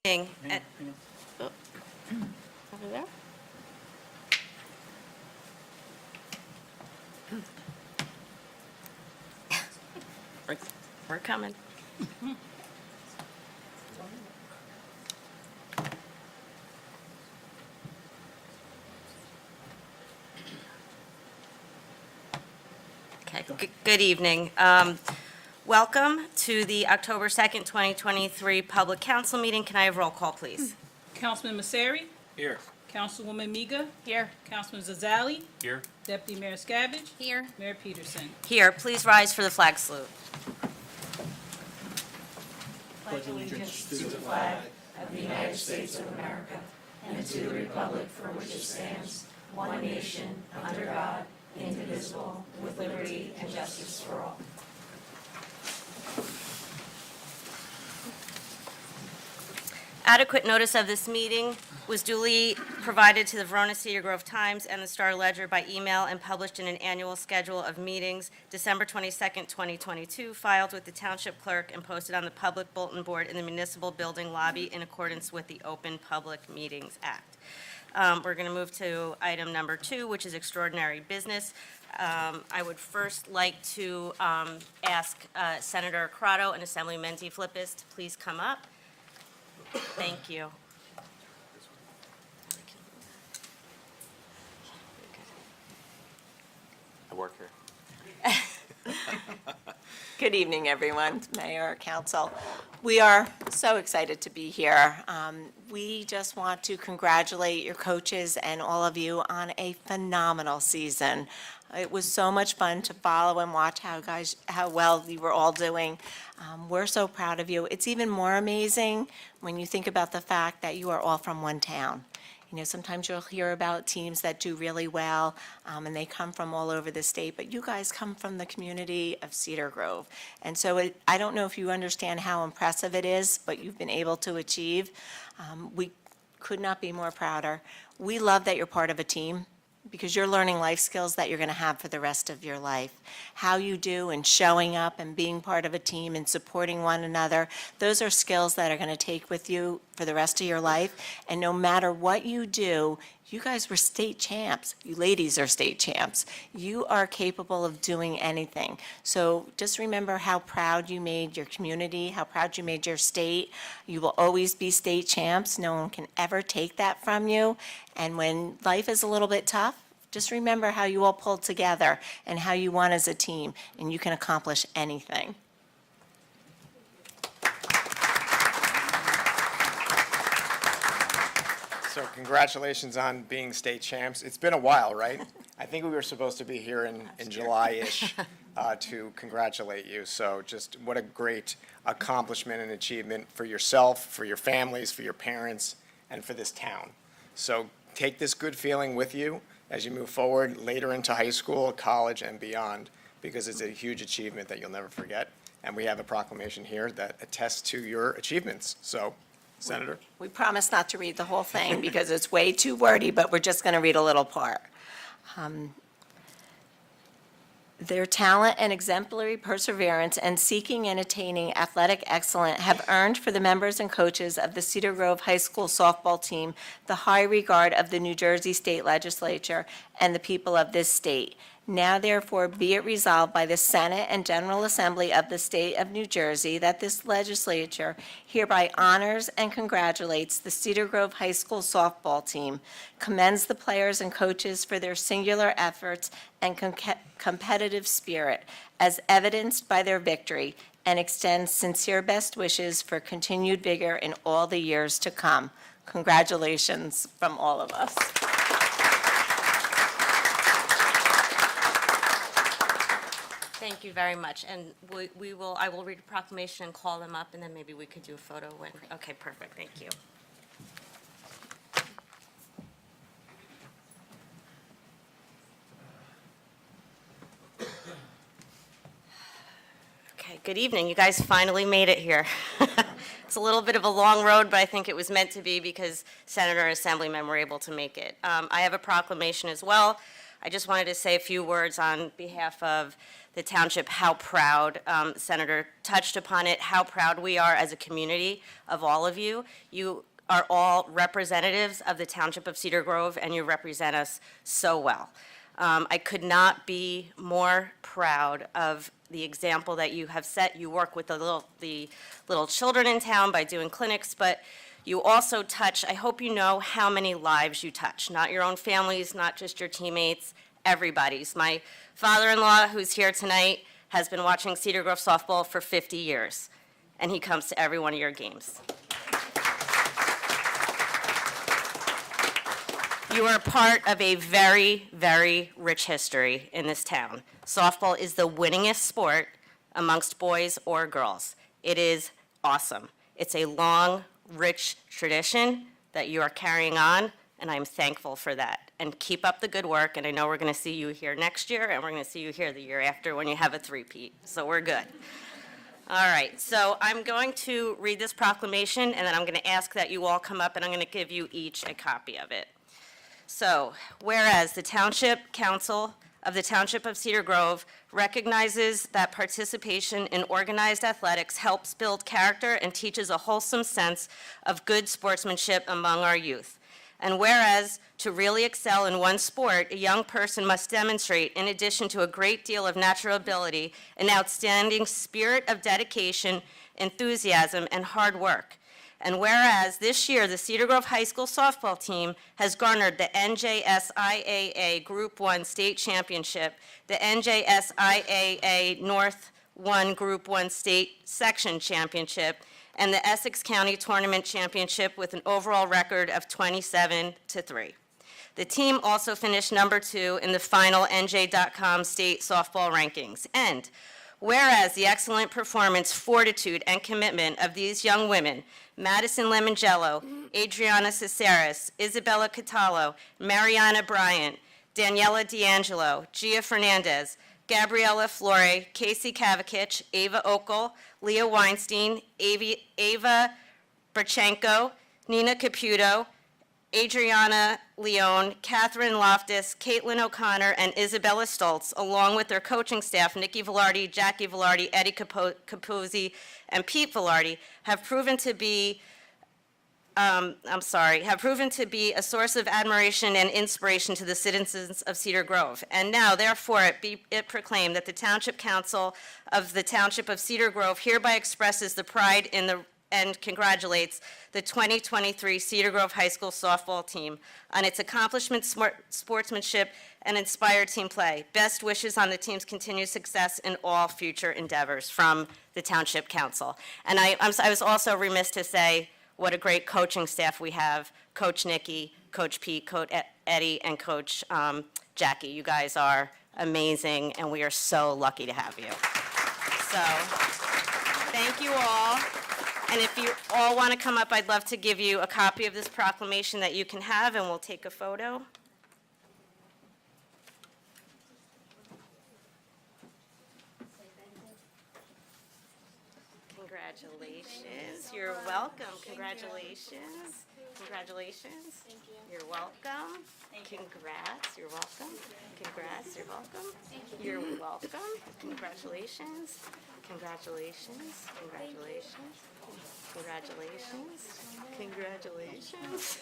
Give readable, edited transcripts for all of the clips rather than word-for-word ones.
Over there. We're coming. Okay, good evening. Welcome to the October 2nd, 2023 Public Council meeting. Can I have roll call, please? Councilman Masseri? Here. Councilwoman Miga? Here. Councilman Zazali? Here. Deputy Mayor Scabbage? Here. Mayor Peterson? Here, please rise for the flag salute. Adequate notice of this meeting was duly provided to the Verona Cedar Grove Times and the Star Ledger by email and published in an annual schedule of meetings, December 22nd, 2022, filed with the Township Clerk and posted on the public bulletin board in the municipal building lobby in accordance with the Open Public Meetings Act. We're going to move to item number 2, which is extraordinary business. I would first like to ask Senator Corrado and Assemblyman DeFlippis to please come up. Thank you. I work here. Good evening, everyone, Mayor, Council. We are so excited to be here. We just want to congratulate your coaches and all of you on a phenomenal season. It was so much fun to follow and watch how well you were all doing. We're so proud of you. It's even more amazing when you think about the fact that you are all from one town. You know, sometimes you'll hear about teams that do really well, and they come from all over the state, but you guys come from the community of Cedar Grove. And so I don't know if you understand how impressive it is, but you've been able to achieve. We could not be more prouder. We love that you're part of a team, because you're learning life skills that you're going to have for the rest of your life. How you do and showing up and being part of a team and supporting one another, those are skills that are going to take with you for the rest of your life. And no matter what you do, you guys were state champs. You ladies are state champs. You are capable of doing anything. So just remember how proud you made your community, how proud you made your state. You will always be state champs. No one can ever take that from you. And when life is a little bit tough, just remember how you all pulled together and how you won as a team, and you can accomplish anything. So congratulations on being state champs. It's been a while, right? I think we were supposed to be here in July-ish to congratulate you. So just what a great accomplishment and achievement for yourself, for your families, for your parents, and for this town. So take this good feeling with you as you move forward later into high school, college, and beyond, because it's a huge achievement that you'll never forget. And we have a proclamation here that attests to your achievements. So, Senator. We promise not to read the whole thing because it's way too wordy, but we're just going to read a little part. Their talent and exemplary perseverance and seeking and attaining athletic excellence have earned for the members and coaches of the Cedar Grove High School softball team the high regard of the New Jersey State Legislature and the people of this state. Now therefore be it resolved by the Senate and General Assembly of the State of New Jersey that this legislature hereby honors and congratulates the Cedar Grove High School softball team, commends the players and coaches for their singular efforts and competitive spirit as evidenced by their victory, and extends sincere best wishes for continued vigor in all the years to come. Congratulations from all of us. Thank you very much. And I will read a proclamation and call them up, and then maybe we could do a photo when, okay, perfect, thank you. Okay, good evening. You guys finally made it here. It's a little bit of a long road, but I think it was meant to be because Senator and Assemblymen were able to make it. I have a proclamation as well. I just wanted to say a few words on behalf of the township, how proud, Senator touched upon it, how proud we are as a community of all of you. You are all representatives of the township of Cedar Grove, and you represent us so well. I could not be more proud of the example that you have set. You work with the little children in town by doing clinics, but you also touch, I hope you know how many lives you touch, not your own families, not just your teammates, everybody's. My father-in-law, who's here tonight, has been watching Cedar Grove softball for 50 years, and he comes to every one of your games. You are part of a very, very rich history in this town. Softball is the winningest sport amongst boys or girls. It is awesome. It's a long, rich tradition that you are carrying on, and I'm thankful for that. And keep up the good work, and I know we're going to see you here next year, and we're going to see you here the year after when you have a three-peat, so we're good. All right, so I'm going to read this proclamation, and then I'm going to ask that you all come up, and I'm going to give you each a copy of it. So, whereas the Township Council of the Township of Cedar Grove recognizes that participation in organized athletics helps build character and teaches a wholesome sense of good sportsmanship among our youth. And whereas to really excel in one sport, a young person must demonstrate, in addition to a great deal of natural ability, an outstanding spirit of dedication, enthusiasm, and hard work. And whereas this year, the Cedar Grove High School softball team has garnered the NJSIAA Group 1 State Championship, the NJSIAA North 1 Group 1 State Section Championship, and the Essex County Tournament Championship with an overall record of 27-3. The team also finished number 2 in the final NJ.com state softball rankings. And whereas the excellent performance, fortitude, and commitment of these young women, Madison Lemongello, Adriana Cesaris, Isabella Catallo, Mariana Bryant, Daniela D'Angelo, Gia Fernandez, Gabriella Flore, Casey Kavakich, Ava Okel, Leah Weinstein, Ava Brachenko, Nina Caputo, Adriana Leone, Catherine Loftus, Caitlin O'Connor, and Isabella Stoltz, along with their coaching staff, Nikki Velarde, Jackie Velarde, Eddie Capozzi, and Pete Velarde, have proven to be a source of admiration and inspiration to the citizens of Cedar Grove. And now, therefore, it proclaimed that the Township Council of the Township of Cedar Grove hereby expresses the pride in the and congratulates the 2023 Cedar Grove High School softball team on its accomplishments, sportsmanship, and inspired team play. Best wishes on the team's continued success in all future endeavors from the Township Council. And I was also remiss to say what a great coaching staff we have, Coach Nikki, Coach Pete, Coach Eddie, and Coach Jackie. You guys are amazing, and we are so lucky to have you. So, thank you all. And if you all want to come up, I'd love to give you a copy of this proclamation that you can have, and we'll take a photo. Congratulations. You're welcome. Congratulations. Congratulations. Thank you. You're welcome. Congrats. You're welcome. Congrats. You're welcome. You're welcome. Congratulations. Congratulations. Congratulations. Congratulations. Congratulations.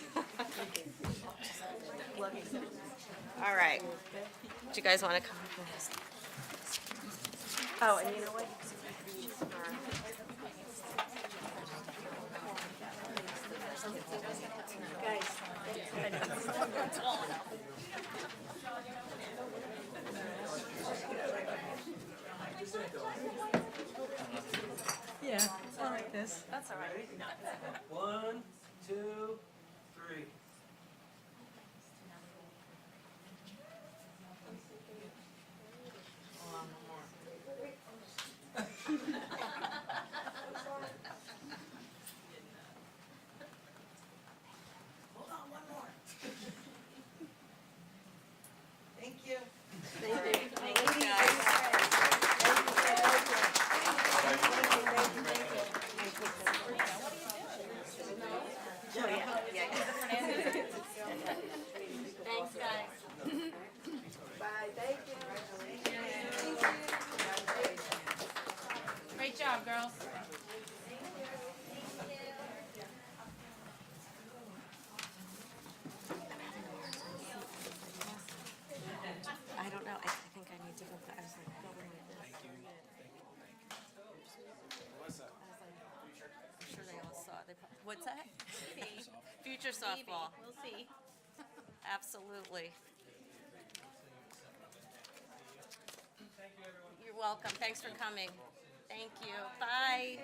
All right. Do you guys want to come? Oh, and you know what? Yeah, it's not like this. That's all right. 1, 2, 3. Hold on, one more. Thank you. Thank you, guys. Oh, yeah, yeah. future softball. We'll see. Absolutely. You're welcome. Thanks for coming. Thank you. Bye.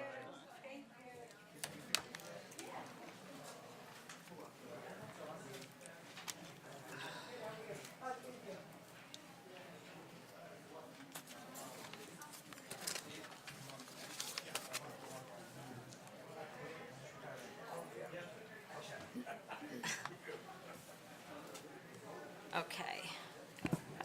Okay.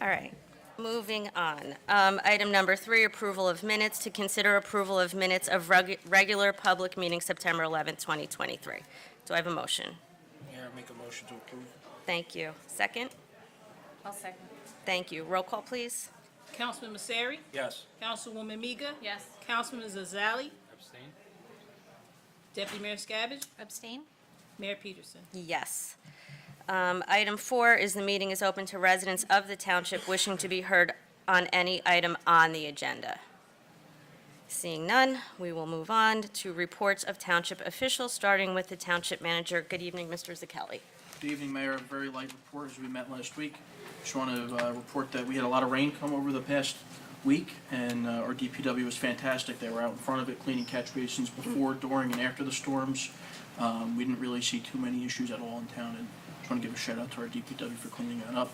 All right. Moving on. Item number 3, approval of minutes. To consider approval of minutes of regular public meeting September 11th, 2023. Do I have a motion? Mayor, make a motion to approve. Thank you. Second? I'll second. Thank you. Roll call, please. Councilman Messeri? Yes. Councilwoman Miga? Yes. Councilman Zazali? Abstain? Deputy Mayor Skavic? Abstain? Mayor Peterson? Yes. Item 4 is the meeting is open to residents of the township wishing to be heard on any item on the agenda. Seeing none, we will move on to reports of township officials, starting with the township manager. Good evening, Mr. Zakelli. Good evening, Mayor. A very light report as we met last week. Just want to report that we had a lot of rain come over the past week, and our DPW was fantastic. They were out in front of it cleaning catch basins before, during, and after the storms. We didn't really see too many issues at all in town, and just want to give a shout out to our DPW for cleaning that up.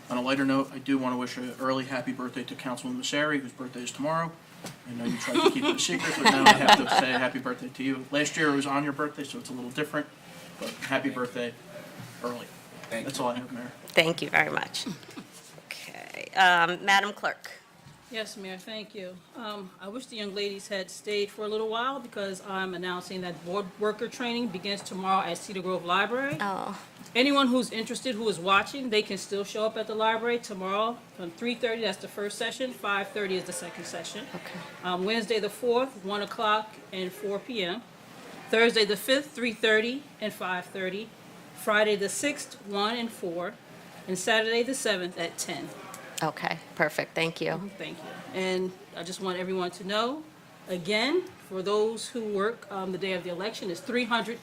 On a lighter note, I do want to wish an early happy birthday to Councilman Messeri, whose birthday is tomorrow. I know you tried to keep it a secret, but now I have to say happy birthday to you. Last year it was on your birthday, so it's a little different, but happy birthday early. Thank That's you. all I have, Mayor. Thank you very much. Okay. Madam Clerk. Yes, Mayor, thank you. I wish the young ladies had stayed for a little while because I'm announcing that board worker training begins tomorrow at Cedar Grove Library. Oh, Anyone who's interested, who is watching, they can still show up at the library tomorrow from 3:30, that's the first session, 5:30 is the second session. okay. Wednesday, the 4th, 1 o'clock and 4 p.m. Thursday, the 5th, 3:30 and 5:30. Friday, the 6th, 1 and 4. And Saturday, the 7th at 10. Okay, perfect. Thank you. Thank you. And I just want everyone to know, again, for those who work the day of the election, is $300.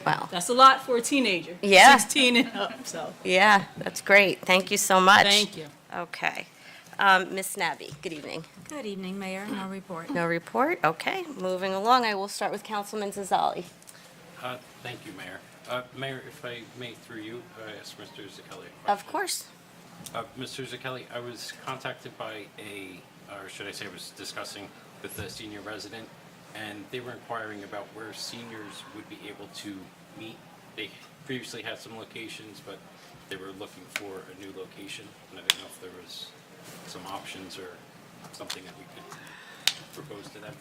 Wow. That's a lot for a teenager. Yeah. 16 and up, so, Yeah, that's great. Thank you so much. thank you. Okay. Ms. Snabby, good evening. Good evening, Mayor. No report. No report? Okay. Moving along, I will start with Councilman Zazali. Thank you, Mayor. Mayor, if I may, through you, ask Mr. Zakelli a question. Of course. Mr. Zakelli, I was contacted by or should I say I was discussing with a senior resident, and they were inquiring about where seniors would be able to meet. They previously had some locations, but they were looking for a new location, and I didn't know if there was some options or something that we could propose to them.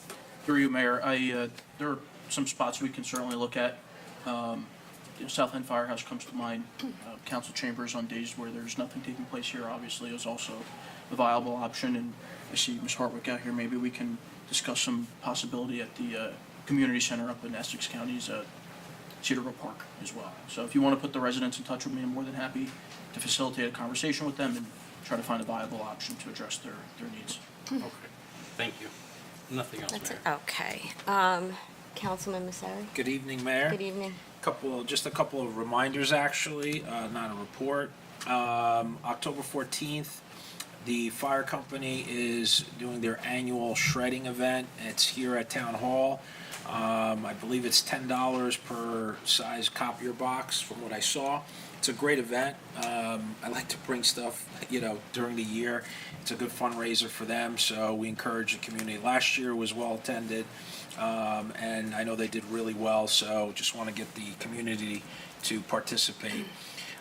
Through you, Mayor, there are some spots we can certainly look at. South End Firehouse comes to mind. Council chambers on days where there's nothing taking place here, obviously, is also a viable option. And I see Ms. Hartwick out here. Maybe we can discuss some possibility at the community center up in Essex County's Cedar Grove Park as well. So if you want to put the residents in touch with me, I'm more than happy to facilitate a conversation with them and try to find a viable option to address their needs. Okay, thank you. Nothing else, That's it. Mayor. Okay. Councilman Messeri, Good evening, Mayor. good evening. Just a couple of reminders, actually, not a report. October 14th, the fire company is doing their annual shredding event. It's here at Town Hall. I believe it's $10 per size copier box from what I saw. It's a great event. I like to bring stuff, during the year. It's a good fundraiser for them, so we encourage the community. Last year was well attended, and I know they did really well, so just want to get the community to participate.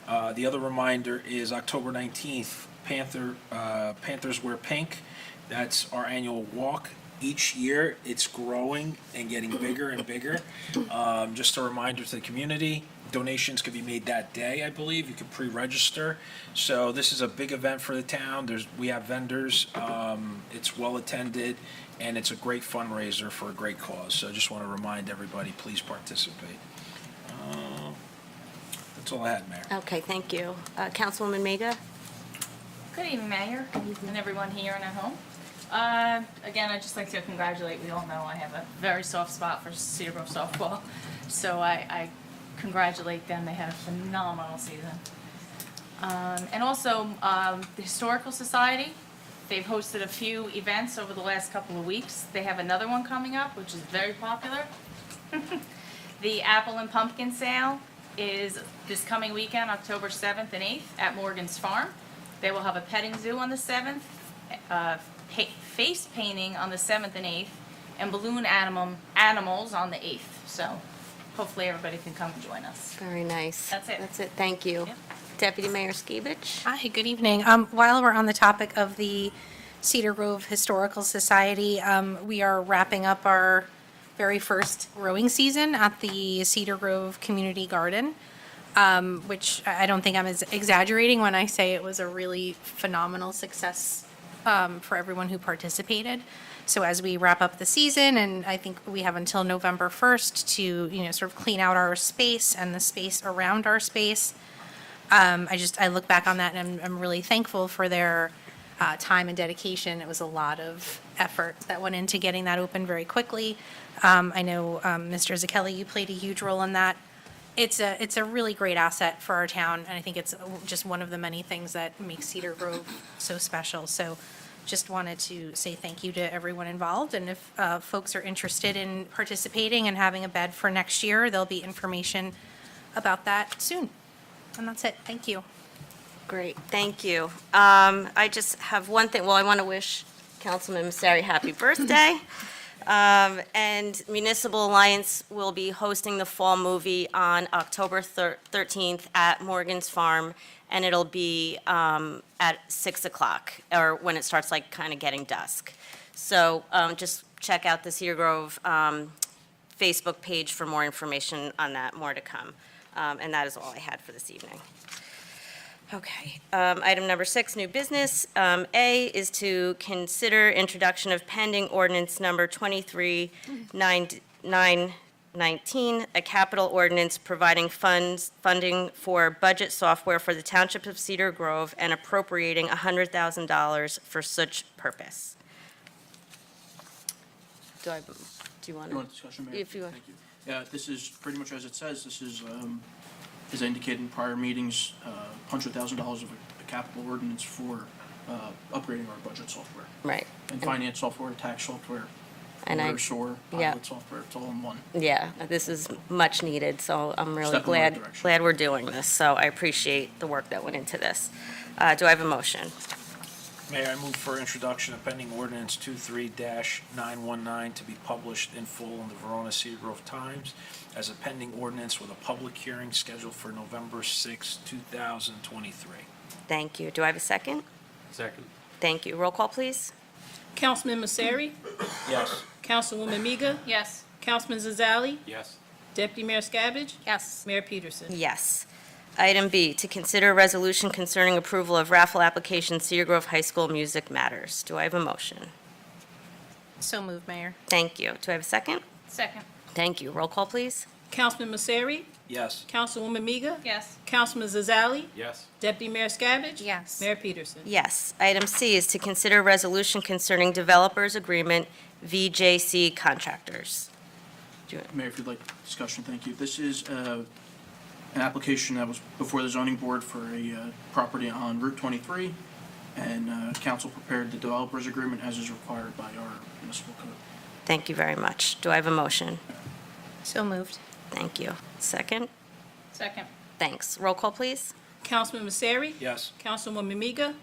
The other reminder is October 19th, Panthers Wear Pink. That's our annual walk. Each year, it's growing and getting bigger and bigger. Just a reminder to the community, donations can be made that day, I believe. You can pre-register. So this is a big event for the town. We have vendors. It's well attended, and it's a great fundraiser for a great cause. So I just want to remind everybody, please participate. That's all I had, Mayor. Okay, thank you. Councilwoman Miga? Good evening, Mayor, and everyone here and at home. Again, I'd just like to congratulate, we all know I have a very soft spot for Cedar Grove softball. So I congratulate them. They had a phenomenal season. And also, the Historical Society, they've hosted a few events over the last couple of weeks. They have another one coming up, which is very popular. The Apple and Pumpkin Sale is this coming weekend, October 7th and 8th, at Morgan's Farm. They will have a petting zoo on the 7th, face painting on the 7th and 8th, and balloon animals on the 8th. So hopefully everybody can come and join us. Very nice. That's it. That's it, thank you. Yep. Deputy Mayor Skibich? Hi, good evening. While we're on the topic of the Cedar Grove Historical Society, we are wrapping up our very first rowing season at the Cedar Grove Community Garden, which I don't think I'm exaggerating when I say it was a really phenomenal success for everyone who participated. So as we wrap up the season, and I think we have until November 1st to, sort of clean out our space and the space around our space, I look back on that and I'm really thankful for their time and dedication. It was a lot of effort that went into getting that open very quickly. I know, Mr. Zakelli, you played a huge role in that. It's a really great asset for our town, and I think it's just one of the many things that makes Cedar Grove so special. So just wanted to say thank you to everyone involved, and if folks are interested in participating and having a bed for next year, there'll be information about that soon. And that's it. Thank you. Great, thank you. I just have one thing, well, I want to wish Councilman Messeri happy birthday. And Municipal Alliance will be hosting the fall movie on October 13th at Morgan's Farm, and it'll be at 6 o'clock, or when it starts like kind of getting dusk. So just check out the Cedar Grove Facebook page for more information on that, more to come. And that is all I had for this evening. Okay, item number 6, new business. A is to consider introduction of pending ordinance number 23-919, a capital ordinance providing funding for budget software for the Township of Cedar Grove and appropriating $100,000 for such purpose. Do you want You want to? discussion, Mayor? If you want. Thank you. Yeah, this is pretty much as it says. This is, as indicated in prior meetings, $100,000 of a capital ordinance for upgrading our budget software. Right. And finance software, tax software, And water, sewer, yeah. pilot software, it's all in one. Yeah, this is much needed, so I'm really Step in the right glad direction. we're doing this. So I appreciate the work that went into this. Do I have a motion? Mayor, I move for introduction of pending ordinance 23-919 to be published in full in the Verona Cedar Grove Times as a pending ordinance with a public hearing scheduled for November 6, 2023. Thank you. Do I have a second? Second. Thank you. Roll call, please. Councilman Messeri, Yes. Councilwoman Miga, Yes. Councilman Zazali, Yes. Deputy Mayor Skabbage, Yes. Mayor Peterson. Yes. Item B, to consider a resolution concerning approval of raffle application Cedar Grove High School Music Matters. Do I have a motion? So moved, Mayor. Thank you. Do I have a second? Second. Thank you. Roll call, please. Councilman Messeri, Yes. Councilwoman Miga, Yes. Councilman Zazali, Yes. Deputy Mayor Skabbage, Yes. Mayor Peterson. Yes. Item C is to consider a resolution concerning developers agreement VJC contractors. Mayor, if you'd like discussion, thank you. This is an application that was before the zoning board for a property on Route 23, and council prepared the developer's agreement as is required by our municipal code. Thank you very much. Do I have a motion? So moved. Thank you. Second? Second. Thanks. Roll call, please. Councilman Messeri, Yes. Councilwoman Miga,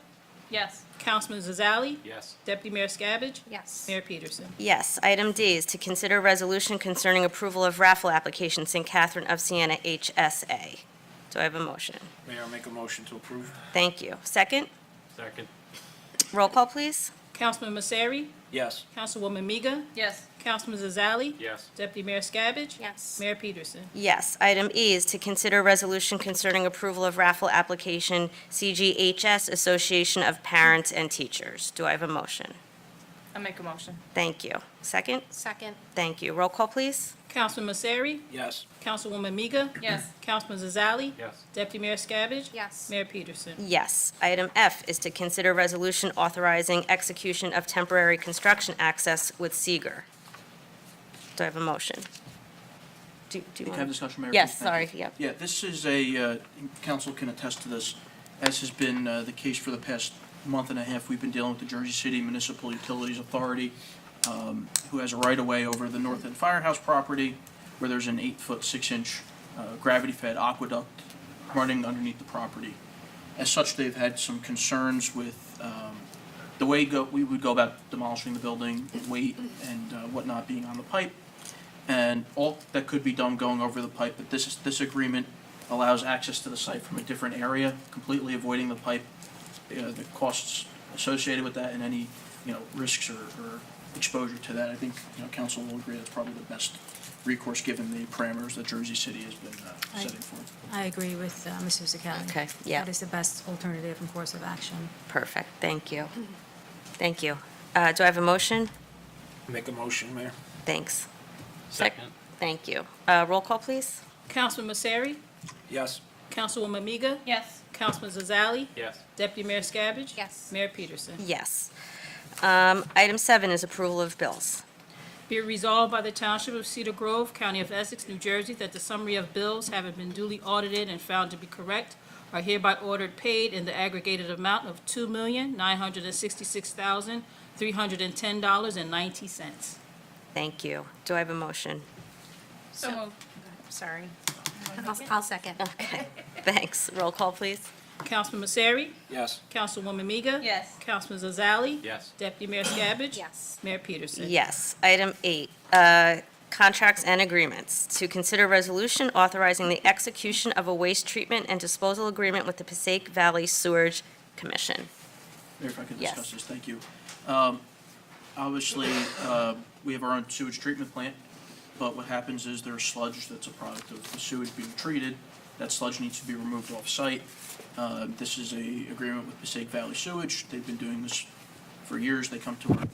Yes. Councilman Zazali, Yes. Deputy Mayor Skabbage, Yes. Mayor Peterson. Yes. Item D is to consider a resolution concerning approval of raffle application St. Catherine of Siena HSA. Do I have a motion? Mayor, I'll make a motion to approve. Thank you. Second? Second. Roll call, please. Councilman Messeri, Yes. Councilwoman Miga, Yes. Councilman Zazali, Yes. Deputy Mayor Skabbage, Yes. Mayor Peterson. Yes. Item E is to consider a resolution concerning approval of raffle application CGHS Association of Parents and Teachers. Do I have a motion? I make a motion. Thank you. Second? Second. Thank you. Roll call, please. Councilman Messeri, Yes. Councilwoman Miga, Yes. Councilman Zazali, Yes. Deputy Mayor Skabbage, Yes. Mayor Peterson. Yes. Item F is to consider resolution authorizing execution of temporary construction access with Seeger. Do I have a motion? do you Can I want? have discussion, Mayor? Yes, please? Thank sorry, you. yep. Yeah, this is a, council can attest to this, as has been the case for the past month and a half. We've been dealing with the Jersey City Municipal Utilities Authority, who has a right-of-way over the North End Firehouse property, where there's an 8-foot, 6-inch gravity-fed aqueduct running underneath the property. As such, they've had some concerns with the way we would go about demolishing the building, weight and whatnot being on the pipe, and all that could be done going over the pipe. But this agreement allows access to the site from a different area, completely avoiding the pipe, the costs associated with that, and any risks or exposure to that. I think council will agree that's probably the best recourse given the parameters that Jersey City has been setting forth. I agree with Mrs. Kelly. Okay, yeah. That is the best alternative and course of action. Perfect, thank you. Thank you. Do I have a motion? Make a motion, Mayor. Thanks. Second. Thank you. Roll call, please. Councilman Masseri, Yes. Councilwoman Miga, Yes. Councilman Zazali, Yes. Deputy Mayor Skavic. Yes. Mayor Peterson. Yes. Item 7 is approval of bills. Be it resolved by the Township of Cedar Grove, County of Essex, New Jersey, that the summary of bills having been duly audited and found to be correct are hereby ordered paid in the aggregated amount of $2,966,310.90. Thank you. Do I have a motion? So moved. Sorry. I'll second. Okay, thanks. Roll call, please. Councilman Masseri, Yes. Councilwoman Miga. Yes. Councilman Zazali. Yes. Deputy Mayor Skavic. Yes. Mayor Peterson. Yes. Item 8, contracts and agreements. To consider resolution authorizing the execution of a waste treatment and disposal agreement with the Passaic Valley Sewerage Commission. Mayor, if I could Yes. discuss this, thank you. Obviously, we have our own sewage treatment plant, but what happens is there's sludge that's a product of the sewage being treated. That sludge needs to be removed off-site. This is a agreement with Passaic Valley Sewage. They've been doing this for years. They come to our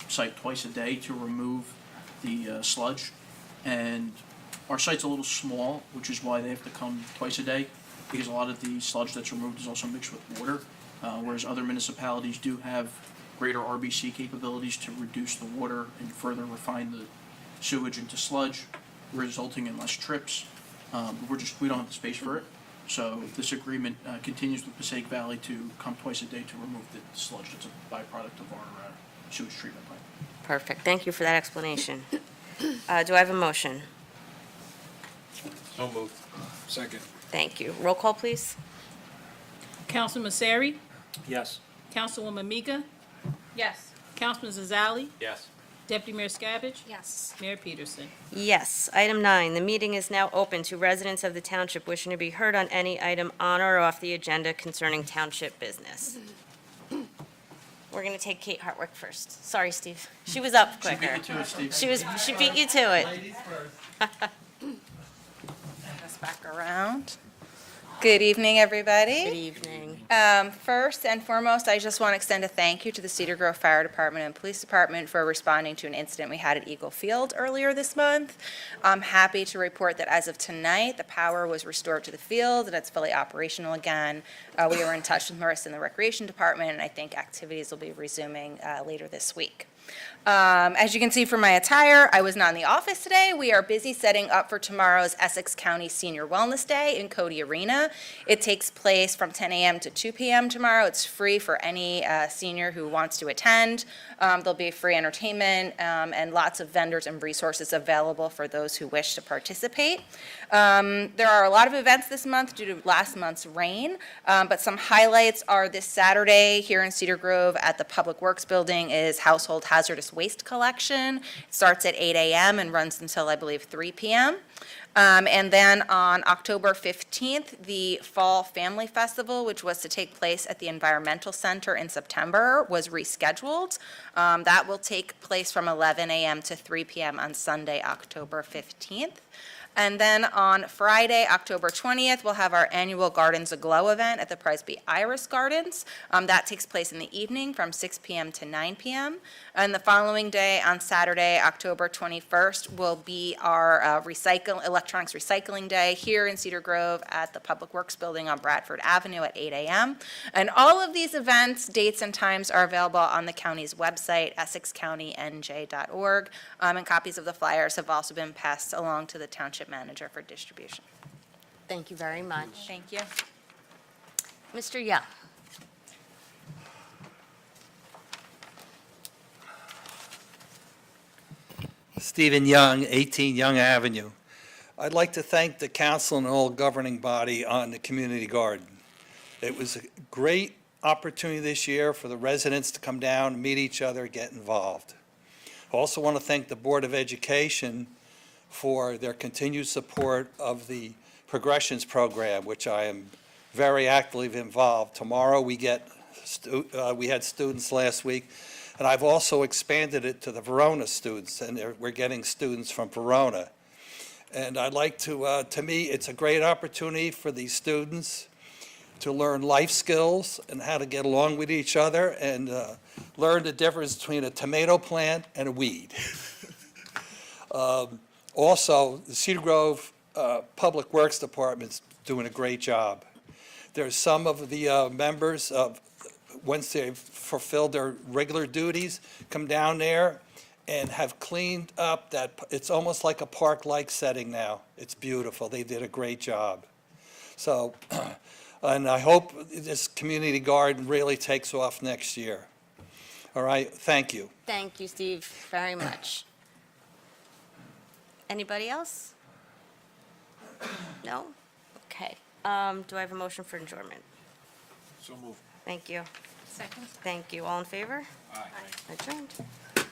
site twice a day to remove the sludge. And our site's a little small, which is why they have to come twice a day, because a lot of the sludge that's removed is also mixed with water, whereas other municipalities do have greater RBC capabilities to reduce the water and further refine the sewage into sludge, resulting in less trips. We don't have the space for it. So this agreement continues with Passaic Valley to come twice a day to remove the sludge that's a byproduct of our sewage treatment plant. Perfect. Thank you for that explanation. Do I have a motion? So moved. Second. Thank you. Roll call, please. Councilman Masseri, Yes. Councilwoman Miga, Yes. Councilman Zazali, Yes. Deputy Mayor Skavic. Yes. Mayor Peterson. Yes. Item 9, the meeting is now open to residents of the township wishing to be heard on any item on or off the agenda concerning township business. We're going to take Kate Hartwick first. Sorry, Steve. She was up Beat quicker. you to it, Steve. She beat you to it. Ladies first. Us back around. Good evening, everybody. Good evening. First and foremost, I just want to extend a thank you to the Cedar Grove Fire Department and Police Department for responding to an incident we had at Eagle Field earlier this month. I'm happy to report that as of tonight, the power was restored to the field and it's fully operational again. We were in touch with Marissa in the Recreation Department, and I think activities will be resuming later this week. As you can see from my attire, I was not in the office today. We are busy setting up for tomorrow's Essex County Senior Wellness Day in Cody Arena. It takes place from 10 a.m. to 2 p.m. tomorrow. It's free for any senior who wants to attend. There'll be free entertainment and lots of vendors and resources available for those who wish to participate. There are a lot of events this month due to last month's rain, but some highlights are this Saturday here in Cedar Grove at the Public Works Building is Household Hazardous Waste Collection. It starts at 8 a.m. and runs until, I believe, 3 p.m. And then on October 15th, the Fall Family Festival, which was to take place at the Environmental Center in September, was rescheduled. That will take place from 11 a.m. to 3 p.m. on Sunday, October 15th. And then on Friday, October 20th, we'll have our annual Gardens Aglow event at the Presby Iris Gardens. That takes place in the evening from 6 p.m. to 9 p.m. And the following day, on Saturday, October 21st, will be our electronics recycling day here in Cedar Grove at the Public Works Building on Bradford Avenue at 8 a.m. And all of these events, dates, and times are available on the county's website, essexcountynj.org. And copies of the flyers have also been passed along to the township manager for distribution. Thank you very much. Thank you. Mr. Young? Stephen Young, 18 Young Avenue. I'd like to thank the council and all governing body on the community garden. It was a great opportunity this year for the residents to come down, meet each other, get involved. I also want to thank the Board of Education for their continued support of the Progressions Program, which I am very actively involved. Tomorrow we had students last week, and I've also expanded it to the Verona students, and we're getting students from Verona. And I'd like to me, it's a great opportunity for these students to learn life skills and how to get along with each other and learn the difference between a tomato plant and a weed. Also, the Cedar Grove Public Works Department's doing a great job. There's some of the members once they've fulfilled their regular duties, come down there and have cleaned up that, it's almost like a park-like setting now. It's beautiful. They did a great job. So, and I hope this community garden really takes off next year. All right, thank you. Thank you, Steve, very much. Anybody else? No? Okay. Do I have a motion for adjournment? So moved. Thank you. Second. Thank you. All in favor? Aye. Adjourned.